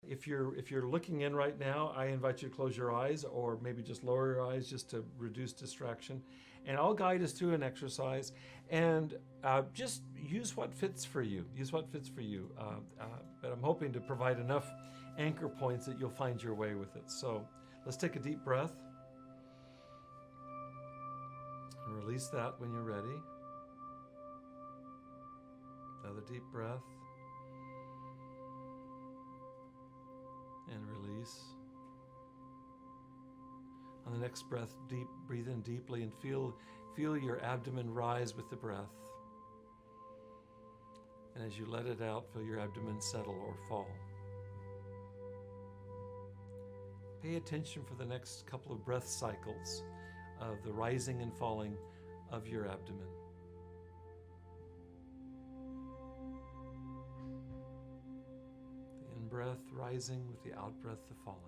If you're looking in right now, I invite you to close your eyes, or maybe just lower your eyes just to reduce distraction. And I'll guide us through an exercise, and just use what fits for you. Use what fits for you. But I'm hoping to provide enough anchor points that you'll find your way with it. So let's take a deep breath and release that when you're ready. Another deep breath. And release. On the next breath, breathe in deeply and feel your abdomen rise with the breath. And as you let it out, feel your abdomen settle or fall. Pay attention for the next couple of breath cycles of the rising and falling of your abdomen. The in-breath rising with the out-breath the falling.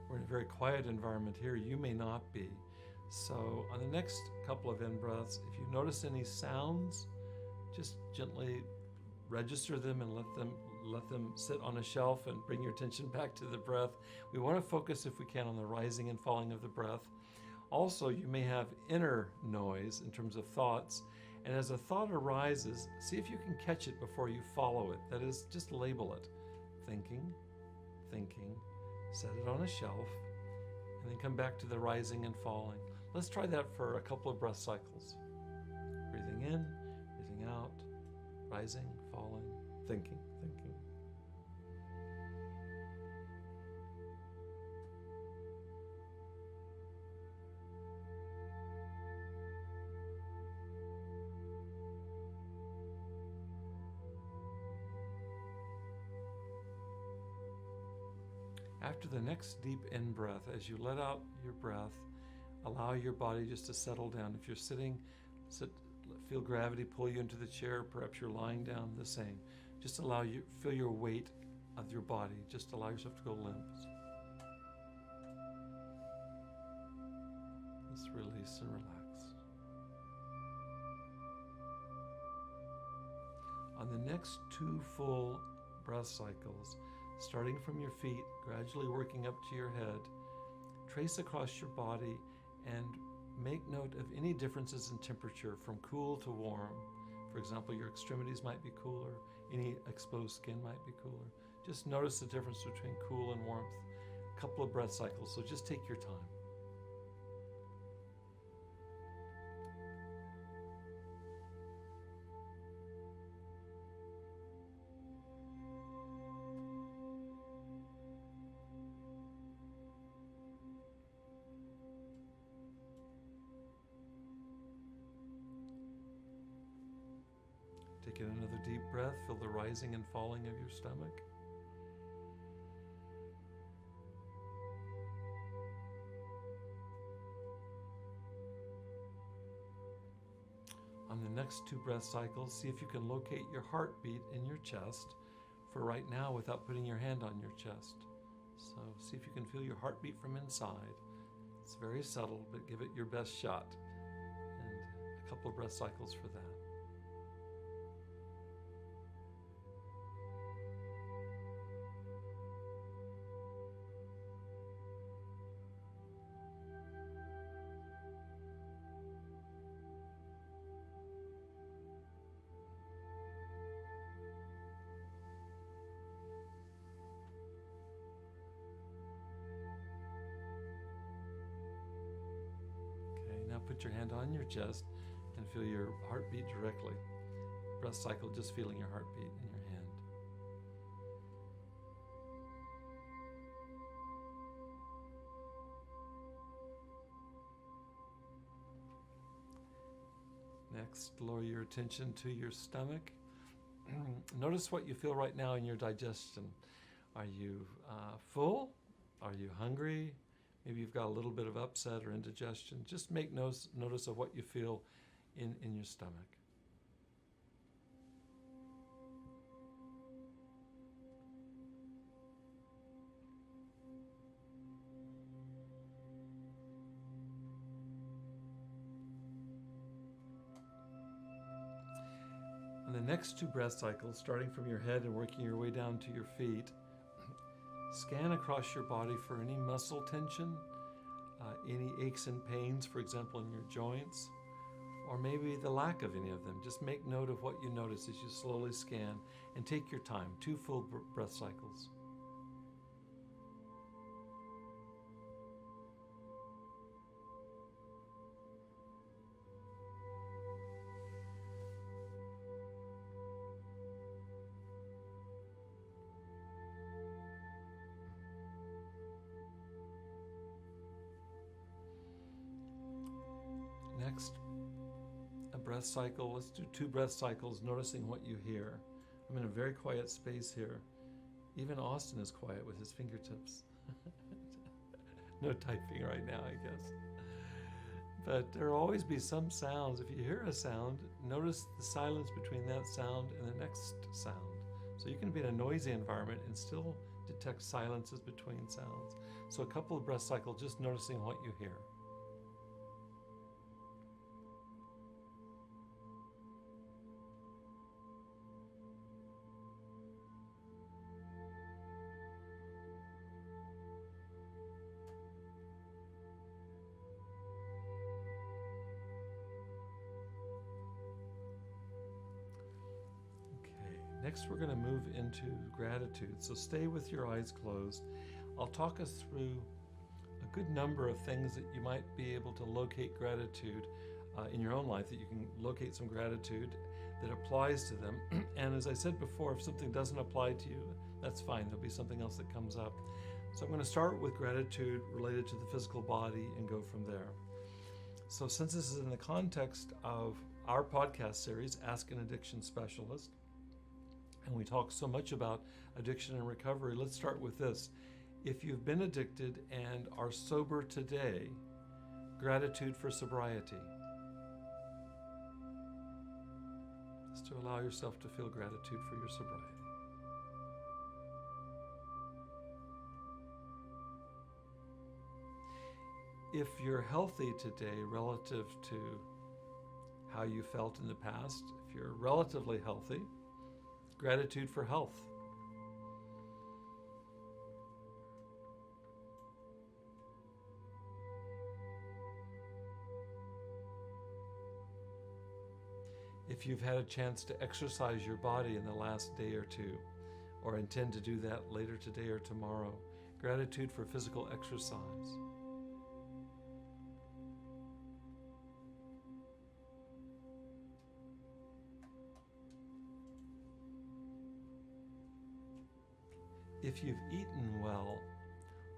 We're in a very quiet environment here. You may not be. So on the next couple of in-breaths, if you notice any sounds, just gently register them and let them sit on a shelf and bring your attention back to the breath. We want to focus, if we can, on the rising and falling of the breath. Also, you may have inner noise in terms of thoughts. And as a thought arises, see if you can catch it before you follow it. That is, just label it. Thinking, set it on a shelf, and then come back to the rising and falling. Let's try that for a couple of breath cycles. Breathing in, breathing out, rising, falling, thinking. After the next deep in-breath, as you let out your breath, allow your body just to settle down. If you're sitting, feel gravity pull you into the chair. Perhaps you're lying down, the same. Just feel your weight of your body. Just allow yourself to go limp. Let's release and relax. On the next two full breath cycles, starting from your feet, gradually working up to your head, trace across your body and make note of any differences in temperature from cool to warm. For example, your extremities might be cooler, any exposed skin might be cooler. Just notice the difference between cool and warmth. A couple of breath cycles, so just take your time. Take in another deep breath. Feel the rising and falling of your stomach. On the next two breath cycles, see if you can locate your heartbeat in your chest for right now without putting your hand on your chest. So see if you can feel your heartbeat from inside. It's very subtle, but give it your best shot. And a couple of breath cycles for that. Now put your hand on your chest and feel your heartbeat directly. Breath cycle, just feeling your heartbeat in your hand. Next, lower your attention to your stomach. Notice what you feel right now in your digestion. Are you full? Are you hungry? Maybe you've got a little bit of upset or indigestion. Just make notice of what you feel in your stomach. On the next 2 breath cycles, starting from your head and working your way down to your feet, scan across your body for any muscle tension, any aches and pains, for example, in your joints, or maybe the lack of any of them. Just make note of what you notice as you slowly scan, and take your time, 2 full breath cycles. Next, a breath cycle. Let's do 2 breath cycles, noticing what you hear. I'm in a very quiet space here. Even Austin is quiet with his fingertips. No typing right now, I guess. But there will always be some sounds. If you hear a sound, notice the silence between that sound and the next sound. So you can be in a noisy environment and still detect silences between sounds. So a couple of breath cycles, just noticing what you hear. Next, we're going to move into gratitude. So stay with your eyes closed. I'll talk us through a good number of things that you might be able to locate gratitude in your own life, that you can locate some gratitude that applies to them. And as I said before, if something doesn't apply to you, that's fine. There'll be something else that comes up. So I'm going to start with gratitude related to the physical body and go from there. So since this is in the context of our podcast series, Ask an Addiction Specialist, and we talk so much about addiction and recovery, let's start with this. If you've been addicted and are sober today, gratitude for sobriety. Just to allow yourself to feel gratitude for your sobriety. If you're healthy today relative to how you felt in the past, if you're relatively healthy, gratitude for health. If you've had a chance to exercise your body in the last day or two, or intend to do that later today or tomorrow, gratitude for physical exercise. If you've eaten well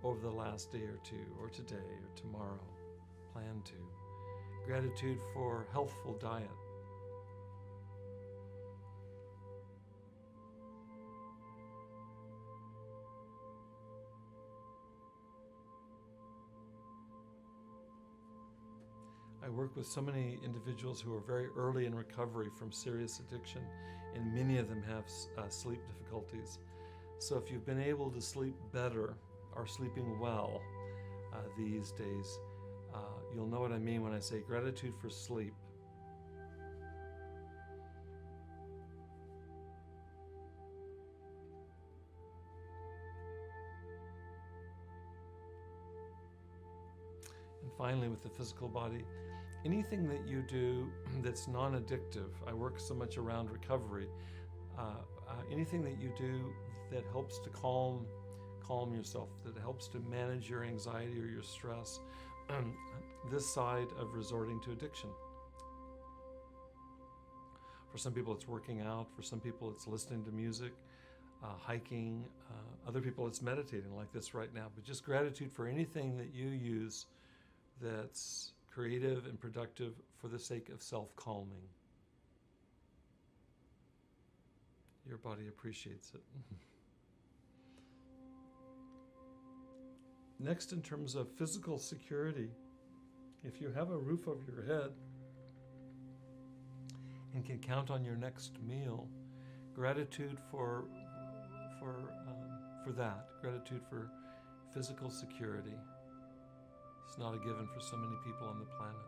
over the last day or two, or today or tomorrow, plan to. Gratitude for healthful diet. I work with so many individuals who are very early in recovery from serious addiction, and many of them have sleep difficulties. So if you've been able to sleep better or sleeping well these days, you'll know what I mean when I say gratitude for sleep. And finally, with the physical body, anything that you do that's non-addictive, I work so much around recovery, anything that you do that helps to calm yourself, that helps to manage your anxiety or your stress, this side of resorting to addiction. For some people it's working out, for some people it's listening to music, hiking, other people it's meditating like this right now. But just gratitude for anything that you use that's creative and productive for the sake of self-calming. Your body appreciates it. Next, in terms of physical security, if you have a roof over your head and can count on your next meal, gratitude for that, gratitude for physical security. It's not a given for so many people on the planet.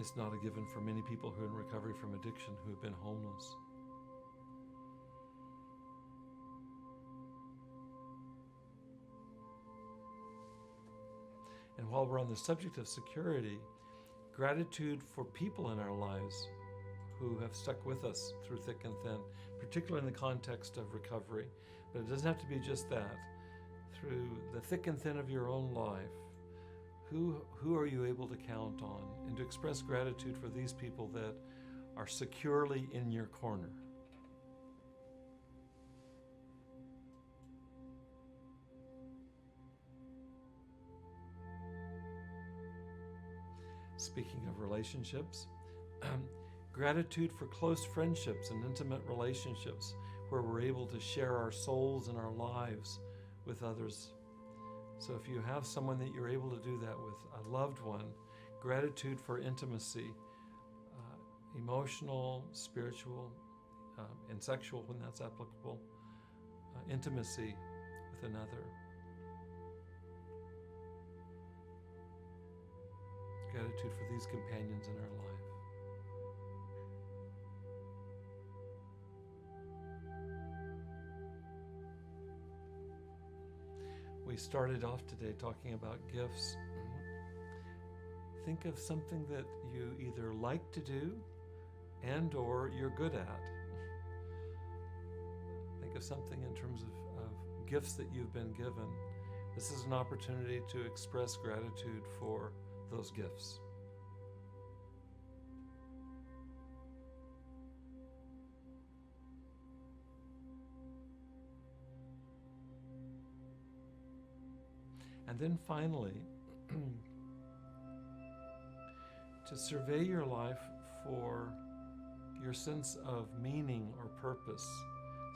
It's not a given for many people who are in recovery from addiction who have been homeless. And while we're on the subject of security, gratitude for people in our lives who have stuck with us through thick and thin, particularly in the context of recovery. But it doesn't have to be just that. Through the thick and thin of your own life, who are you able to count on? And to express gratitude for these people that are securely in your corner. Speaking of relationships, gratitude for close friendships and intimate relationships where we're able to share our souls and our lives with others. So if you have someone that you're able to do that with, a loved one, gratitude for intimacy, emotional, spiritual, and sexual when that's applicable, intimacy with another. Gratitude for these companions in our life. We started off today talking about gifts. Think of something that you either like to do and or you're good at. Think of something in terms of gifts that you've been given. This is an opportunity to express gratitude for those gifts. And then finally, to survey your life for your sense of meaning or purpose.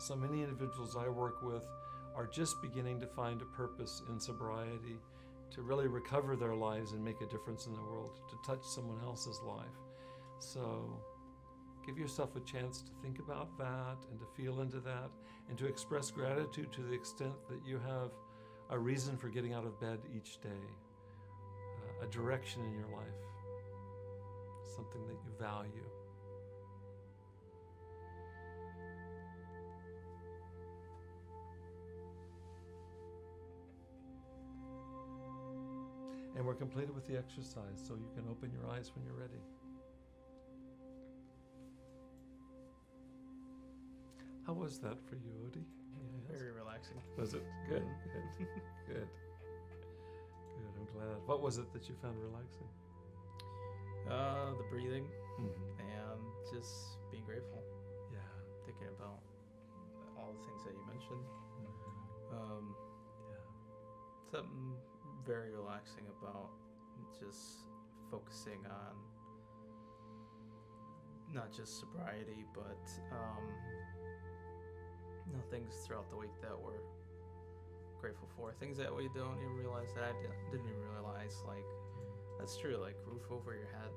So many individuals I work with are just beginning to find a purpose in sobriety, to really recover their lives and make a difference in the world, to touch someone else's life. So give yourself a chance to think about that and to feel into that and to express gratitude to the extent that you have a reason for getting out of bed each day, a direction in your life, something that you value. And we're completed with the exercise, so you can open your eyes when you're ready. How was that for you, Odie? Yes. Very relaxing. Was it? Good, good, good. Good, I'm glad. What was it that you found relaxing? The breathing and just being grateful. Yeah. Thinking about all the things that you mentioned. Yeah. Something very relaxing about just focusing on not just sobriety, but things throughout the week that we're grateful for. Things that we don't even realize, that I didn't even realize. Like, that's true. Like roof over your head,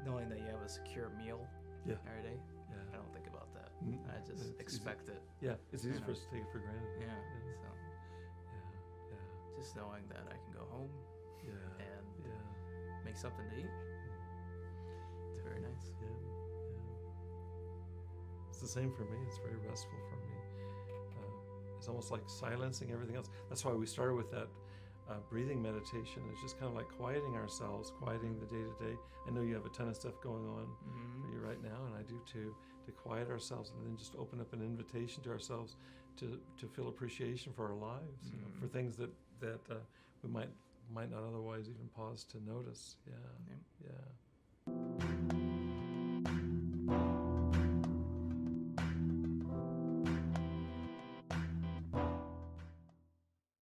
knowing that you have a secure meal every day. Yeah. I don't think about that. Mm. I just expect it. Yeah, it's easy for us to take it for granted. Yeah. So Yeah. just knowing that I can go home Yeah. and Yeah. make something to eat. It's very nice. Yeah. It's the same for me. It's very restful for me. It's almost like silencing everything else. That's why we started with that breathing meditation. It's just kind of like quieting ourselves, quieting the day-to-day. I know you have a ton of stuff going on for you right now, and I do too, to quiet ourselves and then just open up an invitation to ourselves to feel appreciation for our lives, you know, for things that we might not otherwise even pause to notice. Yeah.